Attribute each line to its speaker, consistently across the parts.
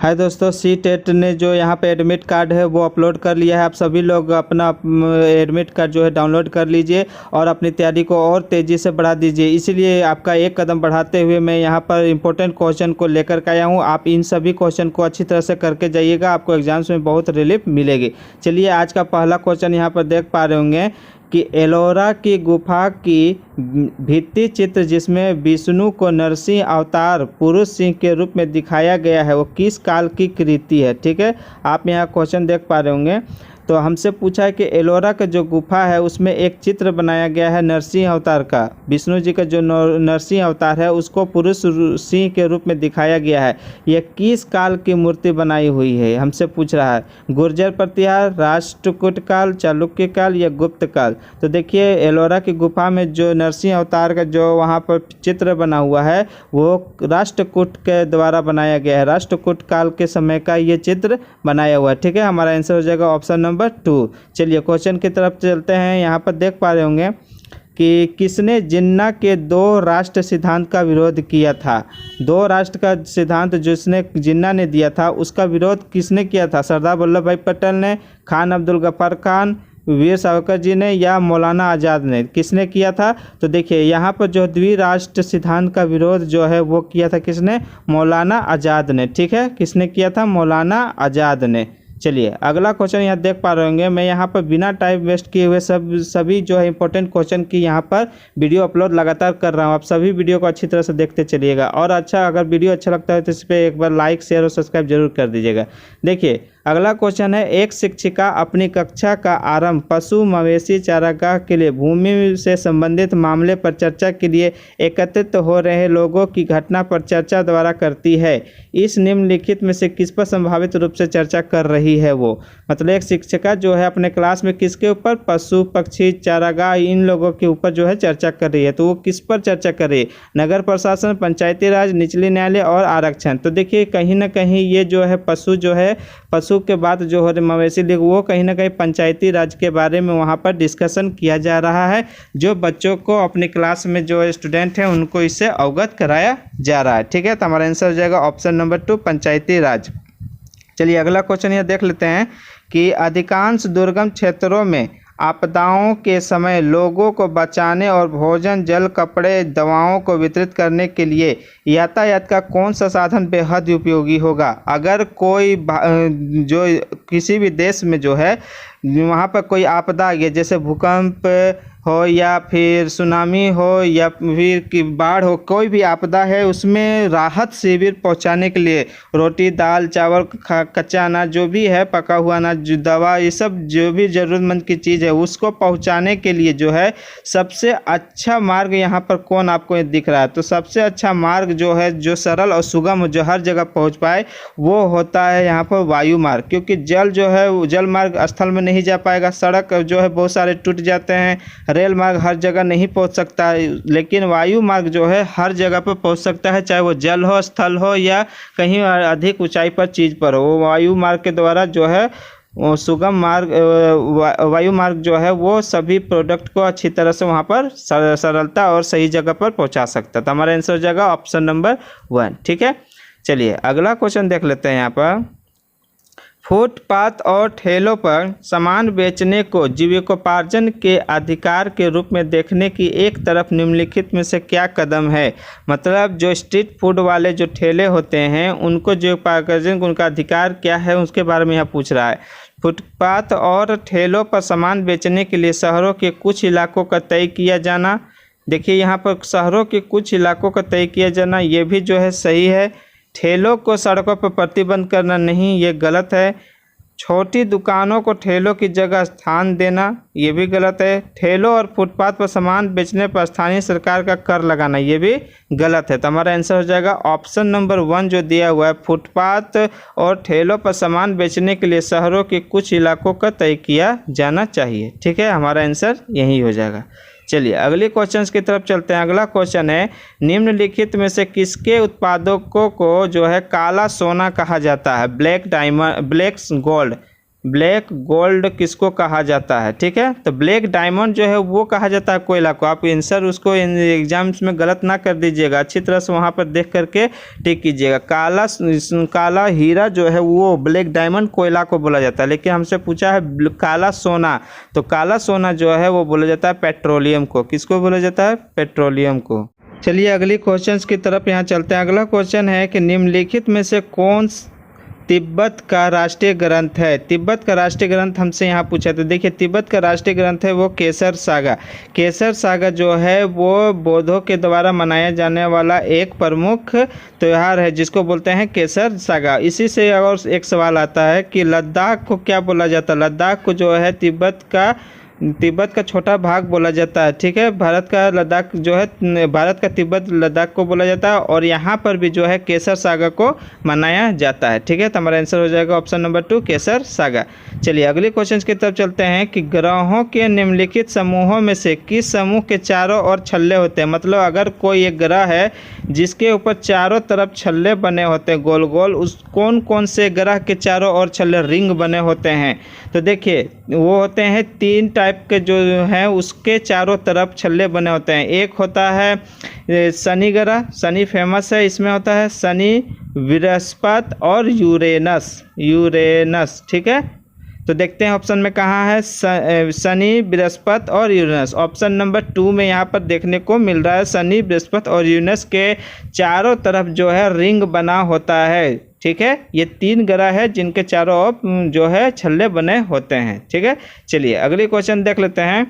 Speaker 1: हाय दोस्तों, C TET ने जो यहाँ पे एडमिट कार्ड है वो अपलोड कर लिया है। आप सभी लोग अपना एडमिट कार्ड जो है डाउनलोड कर लीजिए और अपनी तैयारी को और तेज़ी से बढ़ा दीजिए। इसीलिए आपका एक कदम बढ़ाते हुए मैं यहाँ पर इम्पोर्टेंट क्वेश्चन को लेकर के आया हूँ। आप इन सभी क्वेश्चन को अच्छी तरह से करके जाइएगा, आपको एग्जाम्स में बहुत रिलीफ मिलेगी। चलिए, आज का पहला क्वेश्चन यहाँ पर देख पा रहे होंगे कि एलोरा की गुफा की भित्ति चित्र जिसमें विष्णु को नरसिंह अवतार पुरुष सिंह के रूप में दिखाया गया है वो किस काल की कृति है। ठीक है, आप यहाँ क्वेश्चन देख पा रहे होंगे। तो हमसे पूछा है कि एलोरा का जो गुफा है उसमें एक चित्र बनाया गया है नरसिंह अवतार का। विष्णु जी का जो नरसिंह अवतार है उसको पुरुष सिंह के रूप में दिखाया गया है। यह किस काल की मूर्ति बनाई हुई है, हमसे पूछ रहा है। गुर्जर प्रतिहार, राष्ट्रकूट काल, चालुक्य काल या गुप्त काल। तो देखिए, एलोरा की गुफा में जो नरसिंह अवतार का जो वहाँ पर चित्र बना हुआ है वो राष्ट्रकूट के द्वारा बनाया गया है। राष्ट्रकूट काल के समय का ये चित्र बनाया हुआ है। ठीक है, हमारा आंसर हो जाएगा ऑप्शन नंबर 2। चलिए क्वेश्चन की तरफ चलते हैं। यहाँ पर देख पा रहे होंगे कि किसने जिन्ना के 2 राष्ट्र सिद्धांत का विरोध किया था। 2 राष्ट्र का सिद्धांत जिसने जिन्ना ने दिया था उसका विरोध किसने किया था? सरदार वल्लभ भाई पटेल ने, खान अब्दुल गफ्फार खान, वीर सावरकर जी ने या मौलाना आज़ाद ने? किसने किया था? तो देखिए, यहाँ पर जो द्विराष्ट्र सिद्धांत का विरोध जो है वो किया था किसने? मौलाना आज़ाद ने। ठीक है, किसने किया था? मौलाना आज़ाद ने। चलिए अगला क्वेश्चन यहाँ देख पा रहे होंगे। मैं यहाँ पर बिना टाइम वेस्ट किए हुए सभी जो है इंपॉर्टेंट क्वेश्चन की यहाँ पर वीडियो अपलोड लगातार कर रहा हूँ। आप सभी वीडियो को अच्छी तरह से देखते चलिएगा और अगर वीडियो अच्छा लगता है तो इस पर एक बार लाइक, शेयर और सब्सक्राइब जरूर कर दीजिएगा। देखिए अगला क्वेश्चन है, एक शिक्षिका अपनी कक्षा का आरंभ पशु मवेशी चारागाह के लिए भूमि से संबंधित मामले पर चर्चा के लिए एकत्रित हो रहे लोगों की घटना पर चर्चा द्वारा करती है। इस निम्नलिखित में से किस पर संभावित रूप से चर्चा कर रही है वो? मतलब एक शिक्षिका जो है अपने क्लास में किसके ऊपर? पशु पक्षी चारागाह इन लोगों के ऊपर जो है चर्चा कर रही है। तो वो किस पर चर्चा कर रही है? नगर प्रशासन, पंचायती राज, निचली न्यायालय और आरक्षण। तो देखिए कहीं ना कहीं ये जो है पशु के बाद जो है मवेशी लीग वो कहीं ना कहीं पंचायती राज के बारे में वहाँ पर डिस्कशन किया जा रहा है। जो बच्चों को अपने क्लास में जो स्टूडेंट हैं उनको इससे अवगत कराया जा रहा है। ठीक है, तो हमारा आंसर हो जाएगा ऑप्शन नंबर 2 पंचायती राज। चलिए अगला क्वेश्चन यह देख लेते हैं कि अधिकांश दुर्गम क्षेत्रों में आपदाओं के समय लोगों को बचाने और भोजन, जल, कपड़े, दवाओं को वितरित करने के लिए यातायात का कौन सा साधन बेहद उपयोगी होगा? अगर कोई जो किसी भी देश में जो है वहाँ पर कोई आपदा आ गई, जैसे भूकंप हो या फिर सुनामी हो या फिर कि बाढ़ हो, कोई भी आपदा है उसमें राहत शिविर पहुंचाने के लिए रोटी, दाल, चावल, कच्चा अनाज जो भी है, पका हुआ अनाज, दवा, ये सब जो भी ज़रूरतमंद की चीज़ है उसको पहुंचाने के लिए जो है सबसे अच्छा मार्ग यहाँ पर कौन आपको दिख रहा है? तो सबसे अच्छा मार्ग जो है, जो सरल और सुगम जो हर जगह पहुँच पाए, वो होता है यहाँ पर वायु मार्ग। क्योंकि जल जो है जल मार्ग स्थल में नहीं जा पाएगा, सड़क जो है बहुत सारे टूट जाते हैं, रेल मार्ग हर जगह नहीं पहुंच सकता है, लेकिन वायु मार्ग जो है हर जगह पर पहुंच सकता है, चाहे वो जल हो, स्थल हो या कहीं अधिक ऊंचाई पर चीज़ पर हो। वो वायु मार्ग के द्वारा जो है सुगम मार्ग वायु मार्ग जो है वो सभी प्रोडक्ट को अच्छी तरह से वहाँ पर सरलता और सही जगह पर पहुँचा सकता है। तो हमारा आंसर हो जाएगा ऑप्शन नंबर 1। ठीक है, चलिए अगला क्वेश्चन देख लेते हैं। यहाँ पर फुटपाथ और ठेलों पर सामान बेचने को जीविकोपार्जन के अधिकार के रूप में देखने की एक तरफ निम्नलिखित में से क्या कदम है? मतलब जो स्ट्रीट फूड वाले जो ठेले होते हैं उनको जीविकोपार्जन उनका अधिकार क्या है उसके बारे में यहाँ पूछ रहा है। फुटपाथ और ठेलों पर सामान बेचने के लिए शहरों के कुछ इलाकों का तय किया जाना। देखिए यहाँ पर शहरों के कुछ इलाकों का तय किया जाना ये भी जो है सही है। ठेलों को सड़कों पर प्रतिबंध करना नहीं, ये गलत है। छोटी दुकानों को ठेलों की जगह स्थान देना, ये भी गलत है। ठेलों और फुटपाथ पर सामान बेचने पर स्थानीय सरकार का कर लगाना, ये भी गलत है। तो हमारा आंसर हो जाएगा ऑप्शन नंबर 1 जो दिया हुआ है, फुटपाथ और ठेलों पर सामान बेचने के लिए शहरों के कुछ इलाकों का तय किया जाना चाहिए। ठीक है, हमारा आंसर यही हो जाएगा। चलिए अगले क्वेश्चंस की तरफ चलते हैं। अगला क्वेश्चन है, निम्नलिखित में से किसके उत्पादों को जो है काला सोना कहा जाता है? Black diamond, black gold, black gold किसको कहा जाता है, ठीक है। तो ब्लैक डायमंड जो है वो कहा जाता है कोयला को। आप आंसर उसको एग्जाम्स में गलत ना कर दीजिएगा, अच्छी तरह से वहाँ पर देख करके टिक कीजिएगा। काला हीरा जो है वो ब्लैक डायमंड कोयला को बोला जाता है, लेकिन हमसे पूछा है काला सोना, तो काला सोना जो है वो बोला जाता है पेट्रोलियम को। किसको बोला जाता है? पेट्रोलियम को। चलिए अगली क्वेश्चंस की तरफ यहाँ चलते हैं। अगला क्वेश्चन है कि निम्नलिखित में से कौन तिब्बत का राष्ट्रीय ग्रंथ है? तिब्बत का राष्ट्रीय ग्रंथ हमसे यहाँ पूछा, तो देखिए तिब्बत का राष्ट्रीय ग्रंथ है वो केसर सागा। केसर सागा जो है वो बौद्धों के द्वारा मनाया जाने वाला एक प्रमुख त्यौहार है जिसको बोलते हैं केसर सागा। इसी से और एक सवाल आता है कि लद्दाख को क्या बोला जाता है? लद्दाख को जो है तिब्बत का छोटा भाग बोला जाता है, ठीक है। भारत का लद्दाख जो है, भारत का तिब्बत लद्दाख को बोला जाता है, और यहाँ पर भी जो है केसर सागा को मनाया जाता है, ठीक है। तो हमारा आंसर हो जाएगा ऑप्शन नंबर 2 केसर सागा। चलिए अगले क्वेश्चन की तरफ चलते हैं कि ग्रहों के निम्नलिखित समूहों में से किस समूह के चारों ओर छल्ले होते हैं? मतलब अगर कोई एक ग्रह है जिसके ऊपर चारों तरफ छल्ले बने होते हैं गोल गोल, उस कौन कौन से ग्रह के चारों ओर छल्ले रिंग बने होते हैं? तो देखिए वो होते हैं 3 टाइप के जो हैं, उसके चारों तरफ छल्ले बने होते हैं। एक होता है शनि ग्रह, शनि फेमस है, इसमें होता है शनि, बृहस्पति और यूरेनस, ठीक है। तो देखते हैं ऑप्शन में कहाँ है शनि, बृहस्पति और यूरेनस। ऑप्शन नंबर 2 में यहाँ पर देखने को मिल रहा है शनि, बृहस्पति और यूरेनस के चारों तरफ जो है रिंग बना होता है, ठीक है। ये 3 ग्रह है जिनके चारों ओर जो है छल्ले बने होते हैं, ठीक है। चलिए अगली क्वेश्चन देख लेते हैं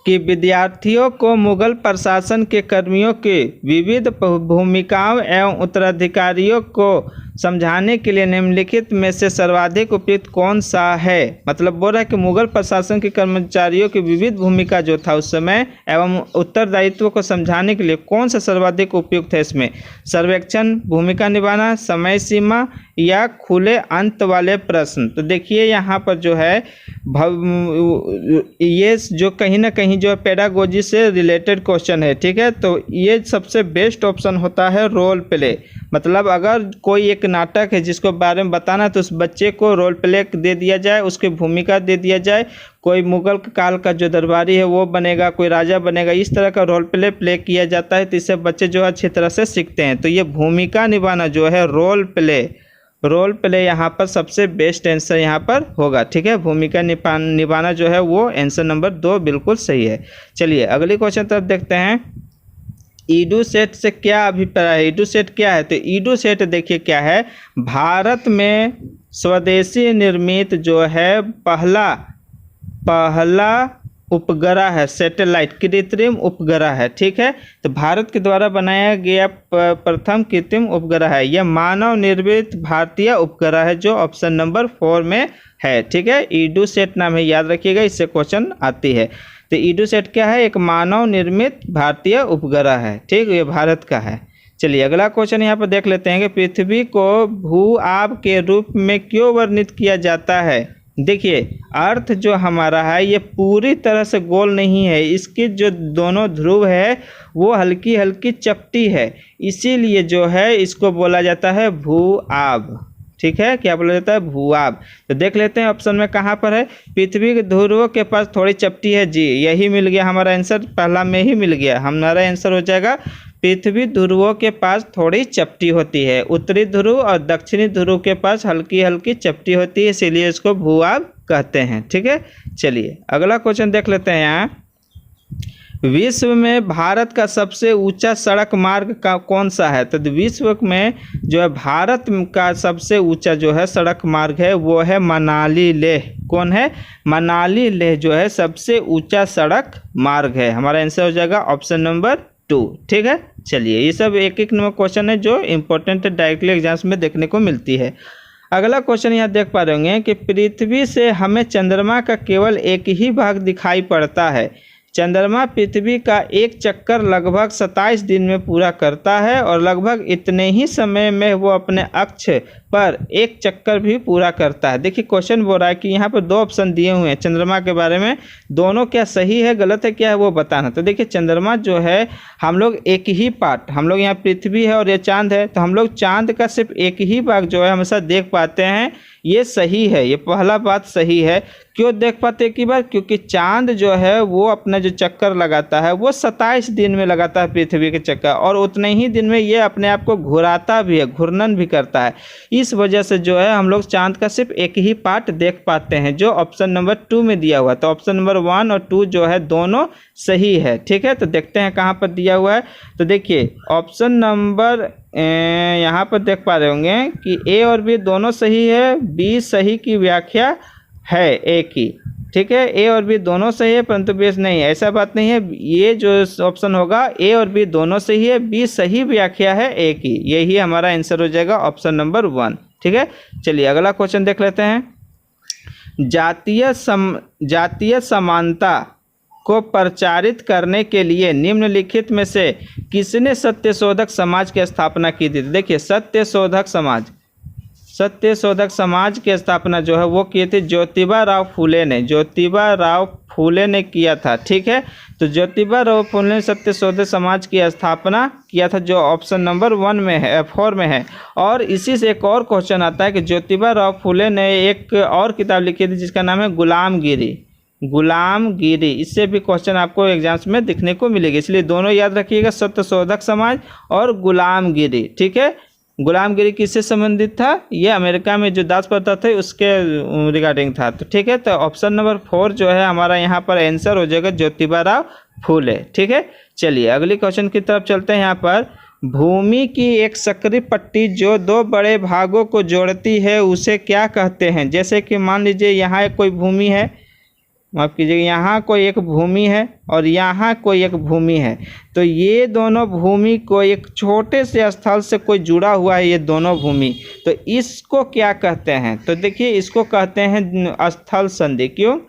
Speaker 1: कि विद्यार्थियों को मुगल प्रशासन के कर्मियों की विविध भूमिकाओं एवं उत्तराधिकारियों को समझाने के लिए निम्नलिखित में से सर्वाधिक उपयुक्त कौन सा है? मतलब बोल रहा है कि मुगल प्रशासन के कर्मचारियों की विविध भूमिका जो था उस समय एवं उत्तरदायित्व को समझाने के लिए कौन सा सर्वाधिक उपयुक्त है? इसमें सर्वेक्षण, भूमिका निभाना, समय सीमा या खुले अंत वाले प्रश्न। तो देखिए यहाँ पर जो है ये जो कहीं ना कहीं जो पेडागोजी से रिलेटेड क्वेश्चन है, ठीक है। तो ये सबसे बेस्ट ऑप्शन होता है रोल प्ले। मतलब अगर कोई एक नाटक है जिसको बारे में बताना, तो उस बच्चे को रोल प्ले दे दिया जाए, उसकी भूमिका दे दिया जाए। कोई मुगल काल का जो दरबारी है वो बनेगा, कोई राजा बनेगा, इस तरह का रोल प्ले किया जाता है, तो इससे बच्चे जो है अच्छी तरह से सीखते हैं। तो ये भूमिका निभाना जो है रोल प्ले यहाँ पर सबसे बेस्ट आंसर यहाँ पर होगा, ठीक है। भूमिका निभाना जो है वो आंसर नंबर 2 बिल्कुल सही है। चलिए अगले क्वेश्चन तरफ देखते हैं। ईडूसेट से क्या अभिप्राय है? ईडूसेट क्या है? तो ईडूसेट देखिए क्या है, भारत में स्वदेशी निर्मित जो है पहला उपग्रह है, सैटेलाइट कृत्रिम उपग्रह है, ठीक है। तो भारत के द्वारा बनाया गया प्रथम कृत्रिम उपग्रह है। यह मानव निर्मित भारतीय उपग्रह है जो ऑप्शन नंबर 4 में है, ठीक है। ईडूसेट नाम है, याद रखिएगा, इससे क्वेश्चन आती है। तो ईडूसेट क्या है? एक मानव निर्मित भारतीय उपग्रह है, ठीक, ये भारत का है। चलिए अगला क्वेश्चन यहाँ पर देख लेते हैं कि पृथ्वी को भू-आब के रूप में क्यों वर्णित किया जाता है? देखिए अर्थ जो हमारा है ये पूरी तरह से गोल नहीं है, इसकी जो दोनों ध्रुव है वो हल्की हल्की चपटी है, इसीलिए जो है इसको बोला जाता है भू-आब, ठीक है। क्या बोला जाता है? भू-आब। तो देख लेते हैं ऑप्शन में कहाँ पर है। पृथ्वी के ध्रुवों के पास थोड़ी चपटी है, जी यही मिल गया हमारा आंसर, पहला में ही मिल गया। हमारा आंसर हो जाएगा पृथ्वी ध्रुवों के पास थोड़ी चपटी होती है, उत्तरी ध्रुव और दक्षिणी ध्रुव के पास हल्की हल्की चपटी होती है, इसीलिए इसको भू-आब कहते हैं, ठीक है। चलिए अगला क्वेश्चन देख लेते हैं। यहाँ विश्व में भारत का सबसे ऊंचा सड़क मार्ग का कौन सा है? तो विश्व में जो है भारत का सबसे ऊंचा जो है सड़क मार्ग है वो है मनाली लेह। कौन है? मनाली लेह जो है सबसे ऊंचा सड़क मार्ग है। हमारा आंसर हो जाएगा ऑप्शन नंबर 2, ठीक है। चलिए ये सब एक एक नंबर क्वेश्चन है जो इंपॉर्टेंट है, डायरेक्टली एग्जाम्स में देखने को मिलती है। अगला क्वेश्चन यहाँ देख पा रहे होंगे कि पृथ्वी से हमें चंद्रमा का केवल एक ही भाग दिखाई पड़ता है। चंद्रमा पृथ्वी का एक चक्कर लगभग 27 दिन में पूरा करता है और लगभग इतने ही समय में वो अपने अक्ष पर एक चक्कर भी पूरा करता है। देखिए क्वेश्चन बोल रहा है कि यहाँ पर 2 ऑप्शन दिए हुए हैं चंद्रमा के बारे में, दोनों क्या सही है गलत है क्या है वो बताना। तो देखिए चंद्रमा जो है हम लोग एक ही पार्ट, हम लोग यहाँ पृथ्वी है और ये चांद है, तो हम लोग चांद का सिर्फ एक ही भाग जो है हमेशा देख पाते हैं, ये सही है, ये पहला बात सही है। क्यों देख पाते एक ही बार? क्योंकि चांद जो है वो अपना जो चक्कर लगाता है वो 27 दिन में लगाता है पृथ्वी के चक्कर, और उतने ही दिन में ये अपने आप को घुराता भी है, घूर्णन भी करता है। इस वजह से जो है हम लोग चांद का सिर्फ एक ही पार्ट देख पाते हैं, जो ऑप्शन नंबर 2 में दिया हुआ है। तो ऑप्शन नंबर 1 और 2 जो है दोनों सही है। ठीक है, तो देखते हैं कहाँ पर दिया हुआ है। तो देखिए ऑप्शन नंबर यहाँ पर देख पा रहे होंगे कि ए और बी दोनों सही है, बी सही की व्याख्या है ए की। ठीक है, ए और बी दोनों सही है परंतु बी नहीं है, ऐसा बात नहीं है। ये जो ऑप्शन होगा ए और बी दोनों सही है, बी सही व्याख्या है ए की। यही हमारा आंसर हो जाएगा ऑप्शन नंबर 1। ठीक है, चलिए अगला क्वेश्चन देख लेते हैं। जातीय समानता को प्रचारित करने के लिए निम्नलिखित में से किसने सत्यशोधक समाज की स्थापना की थी? देखिए सत्यशोधक समाज की स्थापना जो है वो की थी ज्योतिबा राव फूले ने। ज्योतिबा राव फूले ने किया था। ठीक है, तो ज्योतिबा राव फूले ने सत्यशोधक समाज की स्थापना किया था, जो ऑप्शन नंबर 1 में है, 4 में है। और इसी से एक और क्वेश्चन आता है कि ज्योतिबा राव फूले ने एक और किताब लिखी थी जिसका नाम है गुलामगिरी। इससे भी क्वेश्चन आपको एग्जाम्स में दिखने को मिलेगी, इसलिए दोनों याद रखिएगा, सत्यशोधक समाज और गुलामगिरी। ठीक है, गुलामगिरी किससे संबंधित था? ये अमेरिका में जो दास प्रथा थे उसके रिगार्डिंग था। तो ठीक है, तो ऑप्शन नंबर 4 जो है हमारा यहाँ पर आंसर हो जाएगा ज्योतिबा राव फूले। ठीक है, चलिए अगली क्वेश्चन की तरफ चलते हैं। यहाँ पर भूमि की एक सकरी पट्टी जो 2 बड़े भागों को जोड़ती है उसे क्या कहते हैं? जैसे कि मान लीजिए यहाँ एक कोई भूमि है, माफ़ कीजिएगा, यहाँ कोई एक भूमि है और यहाँ कोई एक भूमि है, तो ये दोनों भूमि को एक छोटे से स्थल से कोई जुड़ा हुआ है, ये दोनों भूमि, तो इसको क्या कहते हैं? तो देखिए इसको कहते हैं स्थल संधि। क्यों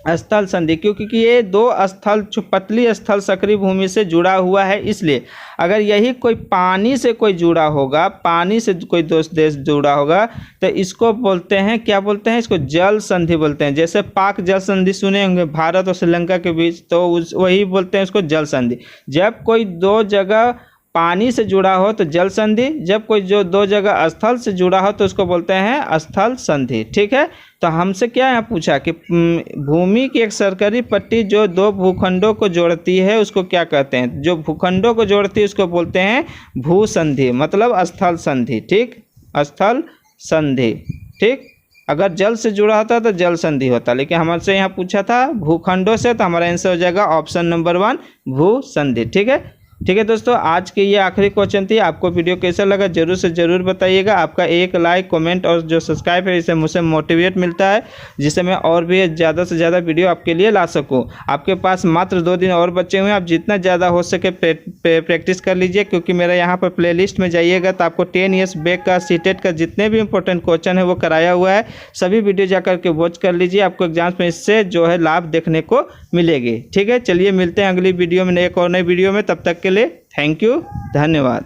Speaker 1: स्थल संधि? क्योंकि ये 2 स्थल पतली स्थल सकरी भूमि से जुड़ा हुआ है, इसलिए अगर यही कोई पानी से कोई जुड़ा होगा, पानी से कोई देश जुड़ा होगा, तो इसको बोलते हैं, क्या बोलते हैं? इसको जल संधि बोलते हैं। जैसे पाक जल संधि सुने होंगे भारत और श्रीलंका के बीच, तो वही बोलते हैं उसको जल संधि। जब कोई 2 जगह पानी से जुड़ा हो तो जल संधि, जब कोई जो 2 जगह स्थल से जुड़ा हो तो उसको बोलते हैं स्थल संधि। ठीक है, तो हमसे क्या यहाँ पूछा कि भूमि की एक सरकरी पट्टी जो 2 भूखंडों को जोड़ती है उसको क्या कहते हैं? जो भूखंडों को जोड़ती है उसको बोलते हैं भूसंधि, मतलब स्थल संधि। ठीक, स्थल संधि। ठीक, अगर जल से जुड़ा होता तो जल संधि होता, लेकिन हमसे यहाँ पूछा था भूखंडों से, तो हमारा आंसर हो जाएगा ऑप्शन नंबर 1 भूसंधि। ठीक है, ठीक है दोस्तों, आज के ये आखिरी क्वेश्चन थी। आपको वीडियो कैसा लगा जरूर से ज़रूर बताइएगा। आपका एक लाइक, कमेंट और जो सब्सक्राइब है इससे मुझसे मोटिवेट मिलता है, जिससे मैं और भी ज़्यादा से ज़्यादा वीडियो आपके लिए ला सकूं। आपके पास मात्र 2 दिन और बचे हुए हैं, आप जितना ज़्यादा हो सके प्रैक्टिस कर लीजिए, क्योंकि मेरा यहाँ पर प्लेलिस्ट में जाइएगा तो आपको 10 ईयर्स बैक का सीटेट का जितने भी इंपॉर्टेंट क्वेश्चन है वो कराया हुआ है। सभी वीडियो जा करके वॉच कर लीजिए, आपको एग्जाम्स में इससे जो है लाभ देखने को मिलेगी। ठीक है, चलिए मिलते हैं अगली वीडियो में एक और नई वीडियो में। तब तक के लिए थैंक यू, धन्यवाद।